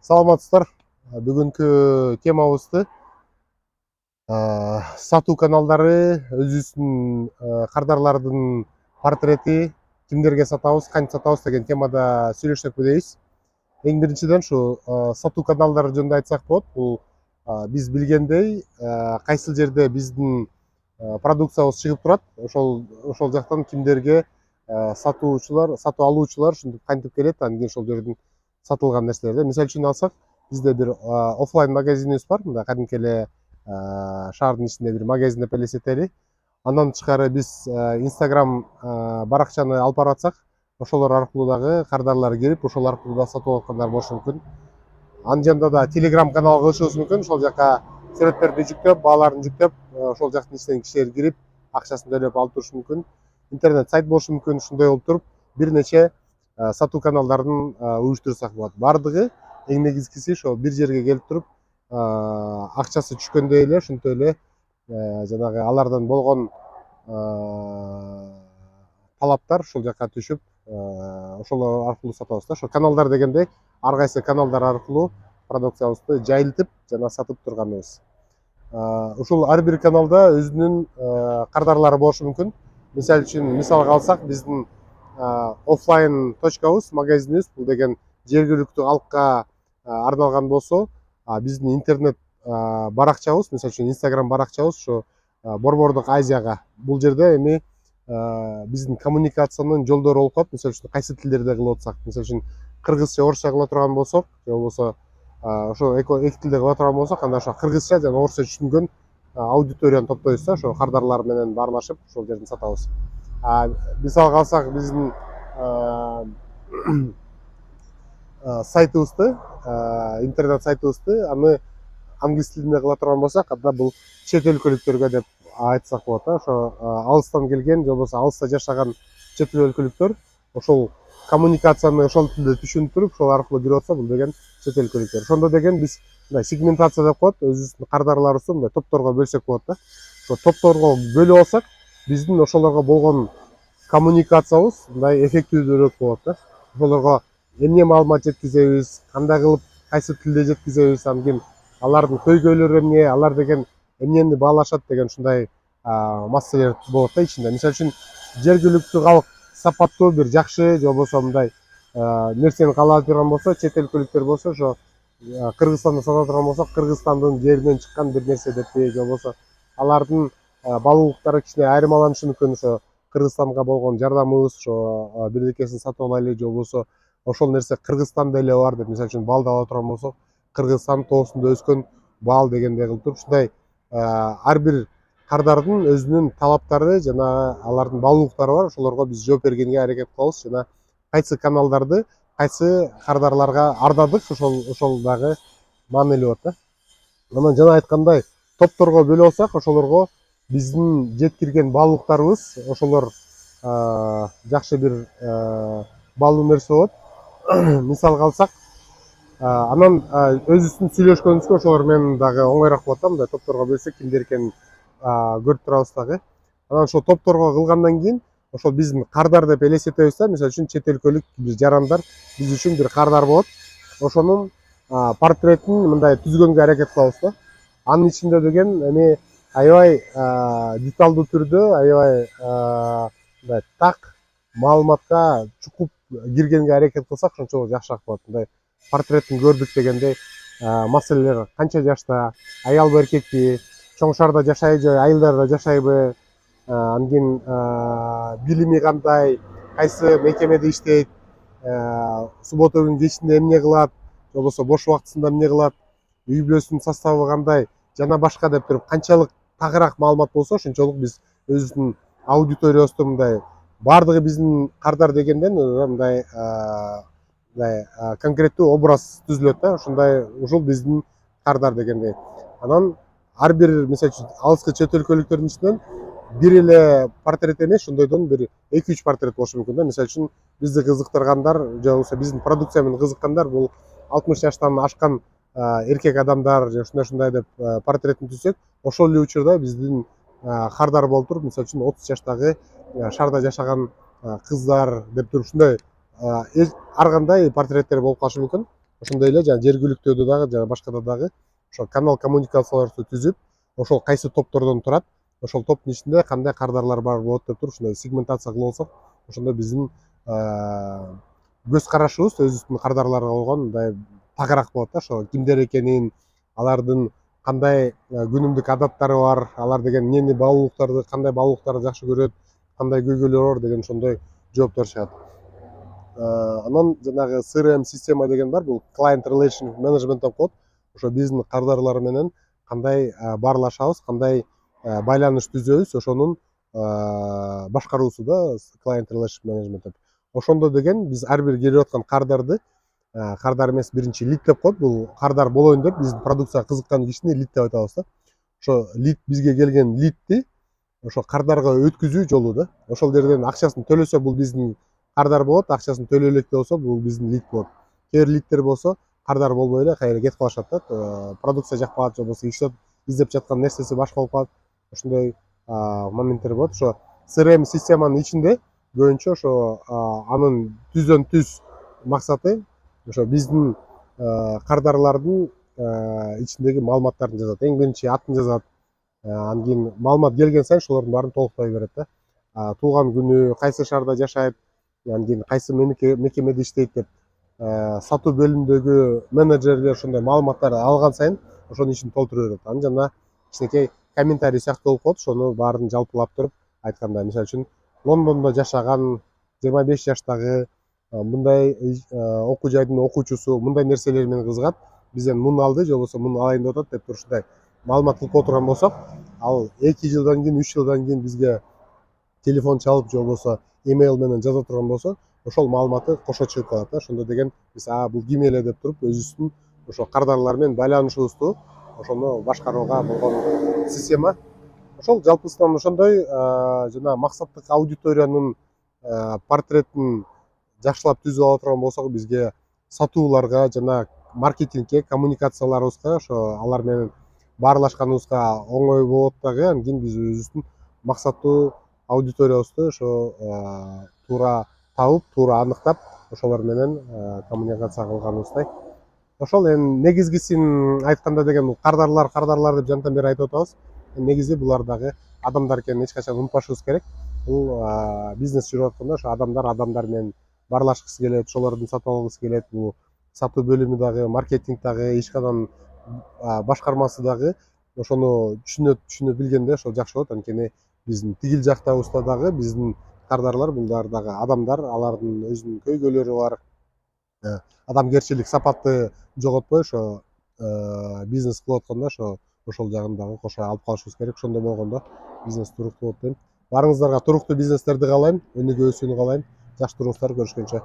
Саламатсыздар. Бүгүнкү темабызды сатуу каналдары, өзүбүздүн кардарлардын портрети, кимдерге сатабыз, кантип сатабыз деген темада сүйлөшсөк дейбиз. Эң биринчиден ушу сатуу каналдары жөнүндө айтсак болот. Бул биз билгендей, кайсыл жерде биздин продукциябыз чыгып турат, ошол жактан кимдерге сатуучулар, сатып алуучулар ушинтип кантип келет, анан кийин ошол жерден сатылган нерселерди. Мисалы үчүн алсак, бизде бир оффлайн магазинибиз бар. Мындай кадимки эле шаардын ичинде бир магазин деп элестетели. Андан тышкары биз Instagram баракчаны алып баратсак, ошолор аркылуу дагы кардарлар кирип, ошол аркылуу да сатып аткандар болушу мүмкүн. Анын жанында да Telegram канал кылышыбыз мүмкүн. Ошол жака сүрөттөрдү жүктөп, бааларын жүктөп, ошол жактын ичинен кишилер кирип, акчасын төлөп алып турушу мүмкүн. Интернет сайт болушу мүмкүн. Ушундай болуп туруп, бир нече сатуу каналдарын уюштурсак болот. Бардыгы эң негизгиси ошол бир жерге келип туруп, акчасы түшкөндөй эле, ошентип эле жанагы алардан болгон талаптар ошол жака түшүп, ошол аркылуу сатабыз да. Ошо каналдар дегенде ар кайсы каналдар аркылуу продукциябызды жайылтып жана сатып турганыбыз. Ушул ар бир каналда өзүнүн кардарлары болушу мүмкүн. Мисалы үчүн мисалга алсак, биздин оффлайн точкабыз, магазинибиз бул деген жергиликтүү алыкка арналган болсо, биздин интернет баракчабыз, мисалы үчүн Instagram баракчабыз ушу Борбордук Азияга. Бул жерде эми биздин коммуникациянын жолдору болуп калат. Мисалы үчүн кайсы тилдерде кылып атсак, мисалы үчүн кыргызча, орусча кыла турган болсок, же болбосо ошо эки тилде кыла турган болсок, анда ошо кыргызча жана орусча түшүнгөн аудиторияны топтойбуз да, ошо кардарлар менен баарлашып ошол жерден сатабыз. Мисалга алсак, биздин сайтыбызды, интернет сайтыбызды, аны англис тилинде кыла турган болсак, анда бул чет өлкөлүктөргө деп айтсак болот да. Ошо алыстан келген, же болбосо алыста жашаган чет өлкөлүктөр ошол коммуникацияны ошол тилде түшүнүп туруп, ошол аркылуу кирип атса, бул деген чет өлкөлүктөр. Ошондо деген биз мындай сегментация деп коет, өзүбүздүн кардарларыбызды мындай топторго бөлсөк болот да. Ошо топторго бөлүп алсак, биздин ошолорго болгон коммуникациябыз мындай эффективдүүрөөк болот да. Ошолорго эмне маалымат жеткизебиз, кандай кылып, кайсы тилде жеткизебиз, анан кийин алардын көйгөйлөрү эмне, алар деген эмнени баалашат деген ушундай маселелер болот да ичинде. Мисалы үчүн жергиликтүү калк сапаттуу бир жакшы, же болбосо мындай нерсени каалай турган болсо, чет өлкөлүктөр болсо, ошо Кыргызстанда сата турган болсок, Кыргызстандын жеринен чыккан бир нерсе деппи, же болбосо алардын баалуулуктары кичине айырмаланышы мүмкүн. Ошо Кыргызстанга болгон жардамыбыз, ошо бирдекесин сатып алайлы, же болбосо ошол нерсе Кыргызстанда эле бар деп, мисалы үчүн балды ала турган болсок, Кыргызстан тоосунда өскөн бал дегендей кылып туруп, ушундай ар бир кардардын өзүнүн талаптары жана алардын баалуулуктары бар. Ошолорго биз жооп бергенге аракет кылабыз жана кайсы каналдарды кайсы кардарларга ардадык, ошол дагы маанилүү болот да. Анан жана айткандай, топторго бөлүп алсак, ошолорго биздин жеткирген баалуулуктарыбыз, ошолор жакшы бир баалуу нерсе болот. Мисалга алсак, анан өзүбүздүн сүйлөшкөнүбүзгө ошолор менен дагы оңойраак болот да, мындай топторго бөлсөк кимдер экенин көрүп турабыз дагы. Анан ошол топторго кылгандан кийин ошол биздин кардар деп элестетебиз да. Мисалы үчүн чет өлкөлүк бир жарандар биз үчүн бир кардар болот. Ошонун портретин мындай түзгөнгө аракет кылабыз да. Анын ичинде деген эми аябай деталдуу түрдө, аябай мындай так маалыматка чукуп киргенге аракет кылсак, ошончо жакшыраак болот. Мындай портреттин көрдүк дегенде маселелер канча жашта, аялбы эркекпи, чоң шаарда жашайбы же айылдарда жашайбы, анан кийин билими кандай, кайсы мекемеде иштейт, суббота күнү кечинде эмне кылат, же болбосо бош убактысында эмне кылат, үй бүлөсүнүн составы кандай жана башка деп туруп, канчалык тагыраак маалымат болсо, ошончолук биз өзүбүздүн аудиториябызды мындай баардыгы биздин кардар дегенден мындай конкреттүү образ түзүлөт да. Ушул биздин кардар дегендей. Анан ар бир, мисалы үчүн, алыскы чет өлкөлүктөрдүн ичинен бир эле портрет эмес, ошондойдон бир 2-3 портрет болушу мүмкүн да. Мисалы үчүн, бизди кызыктыргандар, же болбосо биздин продукция менен кызыккандар, бул 60 жаштан ашкан эркек адамдар же ушундай деп портретин түзсөк, ошол эле учурда биздин кардар болуп туруп, мисалы үчүн 30 жаштагы шаарда жашаган кыздар деп туруп, ушундай ар кандай портреттер болуп калышы мүмкүн. ошондой эле жана жергиликтүү дагы жана башкада дагы ошо канал коммуникацияларды түзүп ошол кайсы топтордон турат, ошол топтун ичинде кандай кардарлар бар болот деп туруп ушундай сегментация кылып алсак, ошондо биздин көз карашыбыз өзүбүздүн кардарларга болгон мындай тагыраак болот да, ошо кимдер экенин, алардын кандай күнүмдүк адаттары бар, алар деген эмне баалуулуктарды, кандай баалуулуктарды жакшы көрөт, кандай көйгөйлөрү бар деген ошондой жооптор чыгат. Анан жанагы CRM система деген бар, бул Client Relation Management деп коет. Ошо биздин кардарлар менен кандай баарлашабыз, кандай байланыш түзөбүз, ошонун башкаруусу да Client Relation Management деп. Ошондо деген биз ар бир келип аткан кардарды, кардар эмес, биринчи лид деп коет. Бул кардар болоюн деп биздин продукцияга кызыккан кишини лид деп айтабыз да. Ошо лид, бизге келген лидти ошо кардарга өткүзүү жолу да. Ошол жерден акчасын төлөсө бул биздин кардар болот, акчасын төлөй электе болсо бул биздин лид болот. Кээ бир лидтер болсо кардар болбой эле кайра кетип калышат да, продукция жакпаган же болбосо иштеп издеп жаткан нерсеси башка болуп калат. Ошондой моменттер болот. Ошо CRM системанын ичинде көбүнчө ошо анын түздөн түз максаты ошо биздин кардарлардын ичиндеги маалыматтарын жазат. Эң биринчи атын жазат. Анан кийин маалымат келген сайын ошолордун баарын толуктай берет да. Туулган күнү, кайсы шаарда жашайт, анан кийин кайсы мекемеде иштейт деп сатуу бөлүмүндөгү менеджерлер ошондой маалыматтарды алган сайын ошонун ичин толтура берет. Анан жана кичинекей комментарий сыяктуу болуп коет. Ошону баарын жалпылап туруп айтканда, мисалы үчүн Лондондо жашаган 25 жаштагы мындай окуу жайдын окуучусу мындай нерселер менен кызыгат, бизден муну алды же болбосо муну алайын деп атат деп туруп ушундай маалымат кылып отурган болсок, ал 2 жылдан кийин, 3 жылдан кийин бизге телефон чалып же болбосо имейл менен жаза турган болсо, ошол маалыматы кошо чыгып калат да. Ошондо деген биз бул ким эле деп туруп өзүбүздүн ошо кардарлар менен байланышыбызды ошону башкарууга болгон система. Ошол жалпысынан ошондой жана максаттык аудиториянын портретин жакшылап түзүп ала турган болсок, бизге сатууларга жана маркетингке, коммуникацияларыбызга, ошо алар менен баарлашканыбызга оңой болот дагы. Анан кийин биз өзүбүздүн максаттуу аудиториябызды ошо туура табып, туура аныктап, ошолор менен коммуникация кылганыбыздай. Ошол эми негизгисин айтканда деген бул кардарлар деп жантан бери айтып атабыз. Негизи булар дагы адамдар экенин эч качан унутпашыбыз керек. Бул бизнес жүрүп атканда ошо адамдар менен баарлашкысы келет, ошолордун сатып алгысы келет. Бул сатуу бөлүмү дагы, маркетинг дагы, ишканан башкармасы дагы ошону түшүнө билгенде ошол жакшы болот. Анткени биздин тигил жактабызда дагы биздин кардарлар, булар дагы адамдар, алардын өзүнүн көйгөйлөрү бар. Адамгерчилик сапатты жоготпой ошо бизнес кылып атканда ошол жагын дагы кошо алып калышыбыз керек. Ошондой болгондо бизнес туруктуу болот дейм. Баарыңыздарга туруктуу бизнестерди каалайм, өнүгүүсүн каалайм. Жакшы туруңуздар, көрүшкөнчө.